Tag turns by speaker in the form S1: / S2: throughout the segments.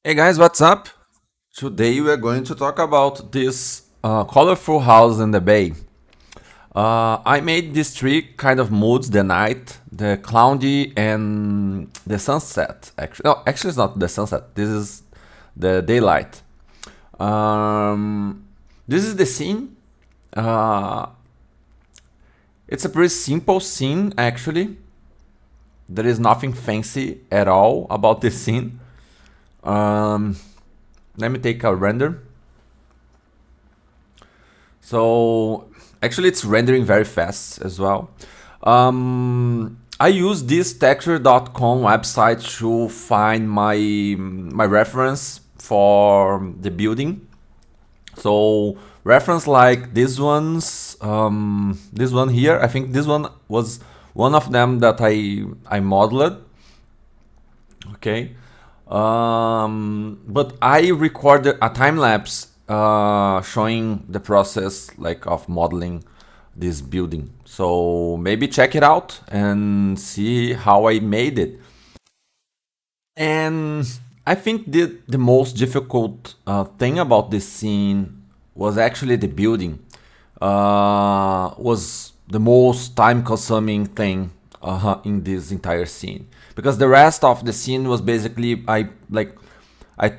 S1: Hey guys, what's up? Today we are going to talk about this colorful house in the bay. I made these three kind of moods: the night, the cloudy, and the sunset. Actually, no, actually, it's not the sunset. This is the daylight. This is the scene. Uh, it's a pretty simple scene, actually. There is nothing fancy at all about this scene. Um, Let me take a render. So actually it's rendering very fast as well. I use this texture.com website to find my reference for the building. So reference like this one here. I think this one was one of them that I modeled. Okay. But I recorded a time lapse showing the process like of modeling this building. So maybe check it out and see how I made it. And I think the most difficult thing about this scene was actually the building. Was the most time-consuming thing in this entire scene, because the rest of the scene was basically I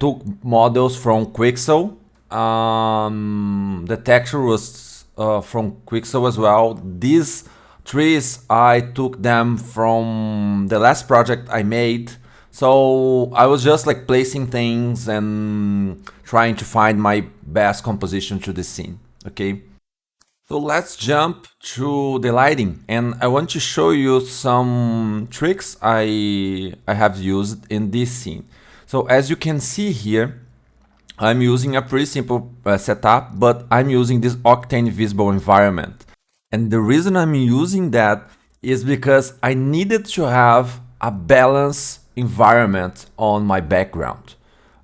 S1: took models from Quixel. The texture was from Quixel as well. These trees I took them from the last project I made. So I was just like placing things and trying to find my best composition to the scene. Okay. So let's jump to the lighting, and I want to show you some tricks I have used in this scene. So as you can see here, I'm using a pretty simple setup, but I'm using this Octane visible environment. And the reason I'm using that is because I needed to have a balanced environment on my background.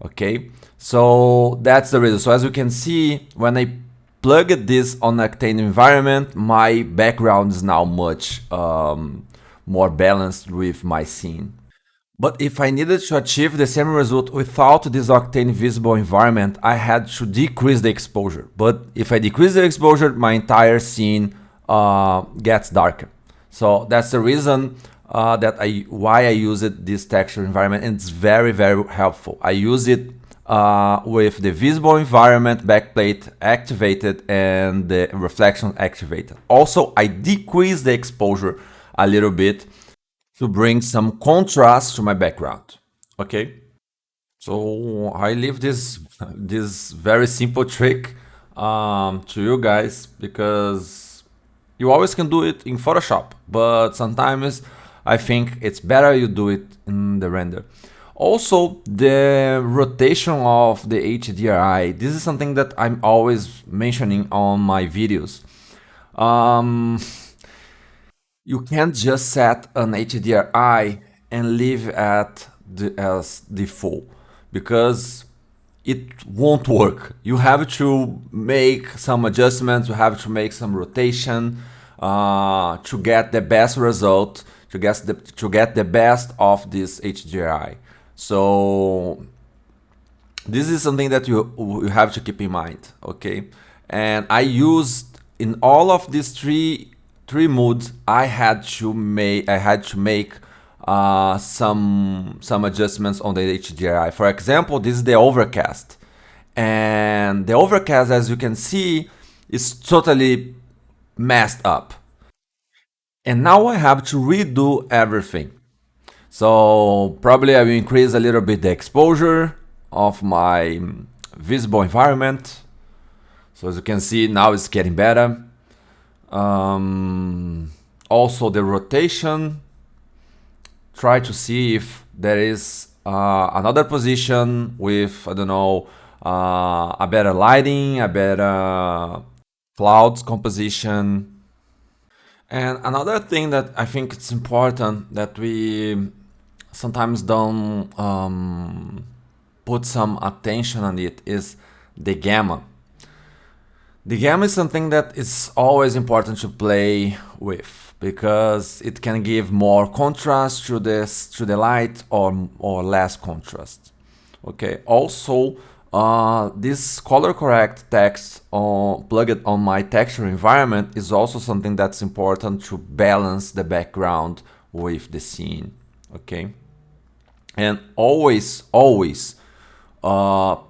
S1: Okay, so that's the reason. So as you can see, when I plugged this on Octane environment, my background is now much more balanced with my scene. But if I needed to achieve the same result without this Octane visible environment, I had to decrease the exposure. But if I decrease the exposure, my entire scene gets darker. So that's the reason why I used this texture environment, and it's very helpful. I use it with the visible environment backplate activated and the reflection activated. Also, I decrease the exposure a little bit to bring some contrast to my background. Okay, so I leave this very simple trick to you guys, because you always can do it in Photoshop, but sometimes I think it's better you do it in the render. Also, the rotation of the HDRI. This is something that I'm always mentioning on my videos. Um, you can't just set an HDRI and leave at as default, because it won't work. You have to make some adjustments, you have to make some rotation to get the best result, to get the best of this HDRI. So this is something that you have to keep in mind, okay? And I used in all of these three moods, I had to make some adjustments on the HDRI. For example, this is the overcast, and the overcast, as you can see, is totally messed up. And now I have to redo everything. So probably I will increase a little bit the exposure of my visible environment. So as you can see, now it's getting better. Also the rotation. Try to see if there is another position with, I don't know, a better lighting, a better clouds composition. And another thing that I think it's important that we sometimes don't put some attention on it is the gamma. The gamma is something that is always important to play with, because it can give more contrast to the light or less contrast. Okay, also this color correct text plugged on my texture environment is also something that's important to balance the background with the scene. Okay, and always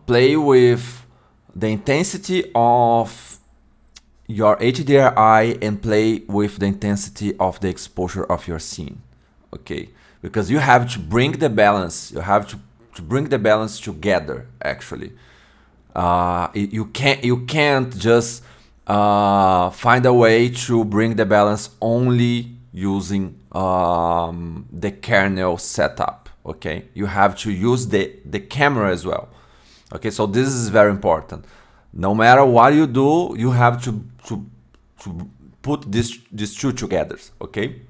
S1: play with the intensity of your HDRI and play with the intensity of the exposure of your scene. Okay, because you have to bring the balance, you have to bring the balance together. Actually, you can't just find a way to bring the balance only using the kernel setup. Okay, you have to use the camera as well. Okay, so this is very important. No matter what you do, you have to put these two together. Okay,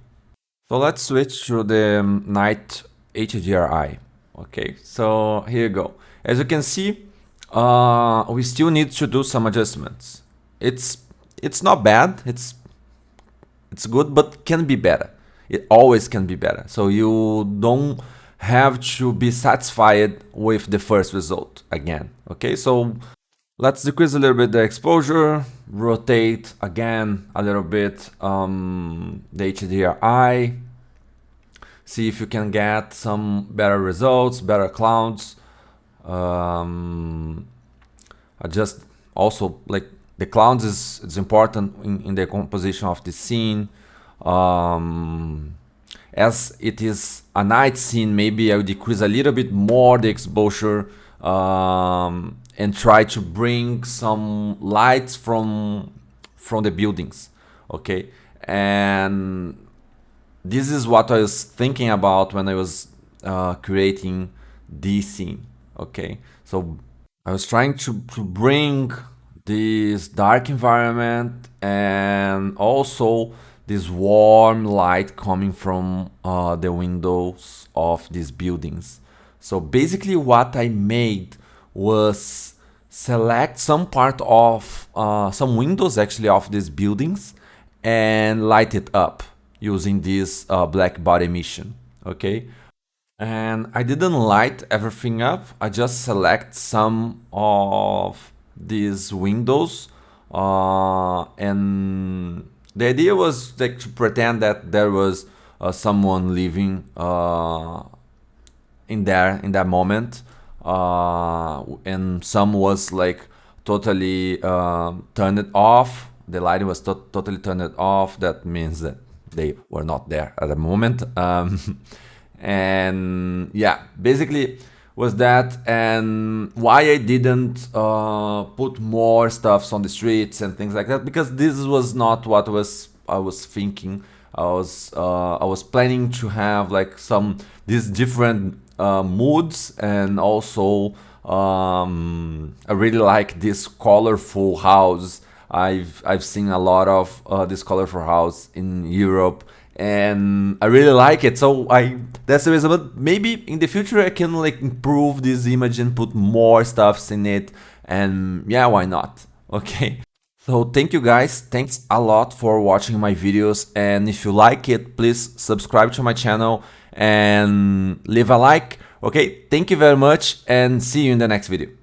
S1: so let's switch to the night HDRI. Okay, so here you go. As you can see, we still need to do some adjustments. It's not bad. It's good, but can be better. It always can be better. So you don't have to be satisfied with the first result again. Okay, so let's decrease a little bit the exposure, rotate again a little bit the HDRI, see if you can get some better results, better clouds. Adjust also, like, the clouds is important in the composition of the scene. As it is a night scene, maybe I will decrease a little bit more the exposure and try to bring some lights from the buildings. Okay, and this is what I was thinking about when I was creating this scene. Okay, so I was trying to bring this dark environment and also this warm light coming from the windows of these buildings. So basically what I made was select some part of some windows actually of these buildings and light it up using this black body emission. Okay, and I didn't light everything up. I just select some of these windows and the idea was like to pretend that there was someone living in there in that moment, and some was like totally turned off. The lighting was totally turned off. That means that they were not there at the moment. And yeah, basically was that, and why I didn't put more stuffs on the streets and things like that, because this was not what I was thinking. I was planning to have like these different moods, and also I really like this colorful house. I've seen a lot of this colorful house in Europe, and I really like it. So that's the reason. But maybe in the future I can like improve this image and put more stuffs in it. And yeah, why not? Okay. So thank you guys. Thanks a lot for watching my videos. And if you like it, please subscribe to my channel and leave a like. Okay. Thank you very much, and see you in the next video.